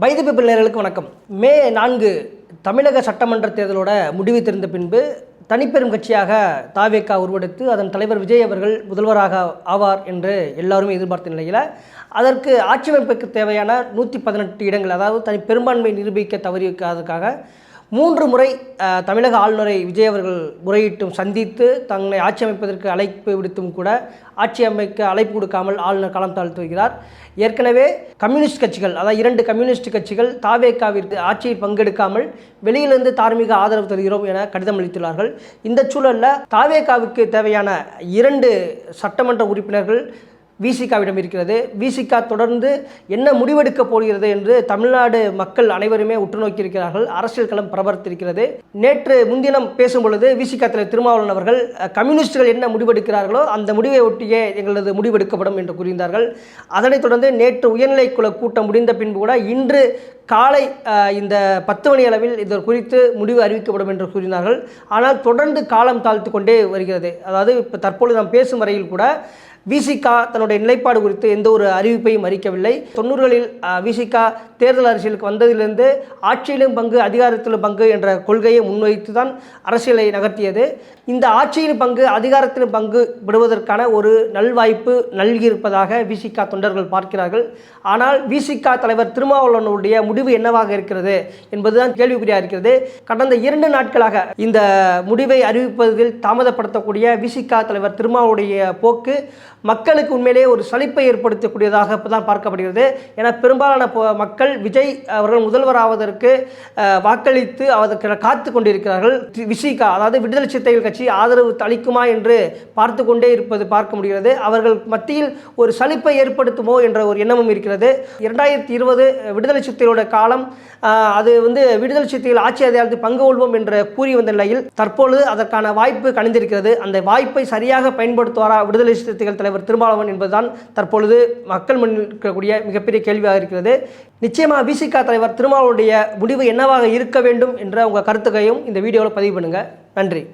By the people நேயர்களுக்கு வணக்கம். மே 4 தமிழக சட்டமன்ற தேர்தலோட முடிவு தெரிந்த பின்பு தனிப்பெரும் கட்சியாக தாவேகா உருவெடுத்து அதன் தலைவர் விஜய் அவர்கள் முதல்வராக ஆவார் என்று எல்லாருமே எதிர்பார்த்த நிலையில் அதற்கு ஆட்சி அமைப்புக்கு தேவையான 118 இடங்கள், அதாவது பெரும்பான்மை நிரூபிக்க தவறியதற்காக 3 முறை தமிழக ஆளுநரை விஜய் அவர்கள் முறையிட்டும் சந்தித்து தங்களை ஆட்சி அமைப்பதற்கு அழைப்பு விடுத்தும் கூட ஆட்சி அமைக்க அழைப்பு கொடுக்காமல் ஆளுநர் காலம் தாழ்த்து வருகிறார். ஏற்கனவே கம்யூனிஸ்ட் கட்சிகள், அதாவது 2 கம்யூனிஸ்ட் கட்சிகள் தாவேகாவிற்கு ஆட்சியில் பங்கெடுக்காமல் வெளியிலிருந்து தார்மீக ஆதரவு தருகிறோம் என கடிதம் அளித்துள்ளார்கள். இந்த சூழலில் தாவேகாவுக்கு தேவையான 2 சட்டமன்ற உறுப்பினர்கள் விசிகாவிடம் இருக்கிறது. விசிகா தொடர்ந்து என்ன முடிவெடுக்க போகிறது என்று தமிழ்நாடு மக்கள் அனைவருமே உற்று நோக்கியிருக்கிறார்கள். அரசியல் களம் பரபரத்திருக்கிறது. நேற்று முன்தினம் பேசும் பொழுது விசிகா தலைவர் திருமாவளவன் அவர்கள் கம்யூனிஸ்டுகள் என்ன முடிவெடுக்கிறார்களோ அந்த முடிவை ஒட்டியே எங்களது முடிவெடுக்கப்படும் என்று கூறியிருந்தார்கள். அதனைத் தொடர்ந்து நேற்று உயர்நிலைக்குழு கூட்டம் முடிந்த பின்பு கூட இன்று காலை இந்த 10 மணி அளவில் இது குறித்து முடிவு அறிவிக்கப்படும் என்று கூறினார்கள். ஆனால் தொடர்ந்து காலம் தாழ்த்து கொண்டே வருகிறது. அதாவது இப்போ தற்பொழுது நாம் பேசும் வரையில் கூட விசிகா தன்னுடைய நிலைப்பாடு குறித்து எந்த ஒரு அறிவிப்பையும் அறிவிக்கவில்லை. 90களில் விசிகா தேர்தல் அரசியலுக்கு வந்ததிலிருந்து ஆட்சியிலும் பங்கு அதிகாரத்திலும் பங்கு என்ற கொள்கையை முன்வைத்து தான் அரசியலை நகர்த்தியது. இந்த ஆட்சியில் பங்கு அதிகாரத்திலும் பங்கு விடுவதற்கான ஒரு நல்வாய்ப்பு நல்கியிருப்பதாக விசிகா தொண்டர்கள் பார்க்கிறார்கள். ஆனால் விசிகா தலைவர் திருமாவளவனுடைய முடிவு என்னவாக இருக்கிறது என்பதுதான் கேள்விக்குறியாக இருக்கிறது. கடந்த 2 நாட்களாக இந்த முடிவை அறிவிப்பதில் தாமதப்படுத்தக்கூடிய விசிகா தலைவர் திருமாவளுடைய போக்கு மக்களுக்கு உண்மையிலேயே ஒரு சலிப்பை ஏற்படுத்தக்கூடியதாக தான் பார்க்கப்படுகிறது. என பெரும்பாலான மக்கள் விஜய் அவர்கள் முதல்வராவதற்கு வாக்களித்து அதற்கு காத்து கொண்டிருக்கிறார்கள். விசிகா, அதாவது விடுதலை சிறுத்தைகள் கட்சி ஆதரவு அளிக்குமா என்று பார்த்து கொண்டே இருப்பது பார்க்க முடிகிறது. அவர்கள் மத்தியில் ஒரு சலிப்பை ஏற்படுத்துமோ என்ற ஒரு எண்ணமும் இருக்கிறது. 2020 விடுதலை சிறுத்தைகளோட காலம், அது விடுதலை சிறுத்தைகள் ஆட்சி அதிகாரத்தில் பங்கு கொள்வோம் என்று கூறி வந்த நிலையில் தற்பொழுது அதற்கான வாய்ப்பு கணிந்திருக்கிறது. அந்த வாய்ப்பை சரியாக பயன்படுத்துவாரா விடுதலை சிறுத்தைகள் தலைவர் திருமாவளவன் என்பதுதான் தற்பொழுது மக்கள் முன்னில் இருக்கக்கூடிய மிகப்பெரிய கேள்வியாக இருக்கிறது. நிச்சயமாக விசிகா தலைவர் திருமாவளவனுடைய முடிவு என்னவாக இருக்க வேண்டும் என்ற உங்கள் கருத்துக்கையும் இந்த வீடியோவில் பதிவு பண்ணுங்கள். நன்றி.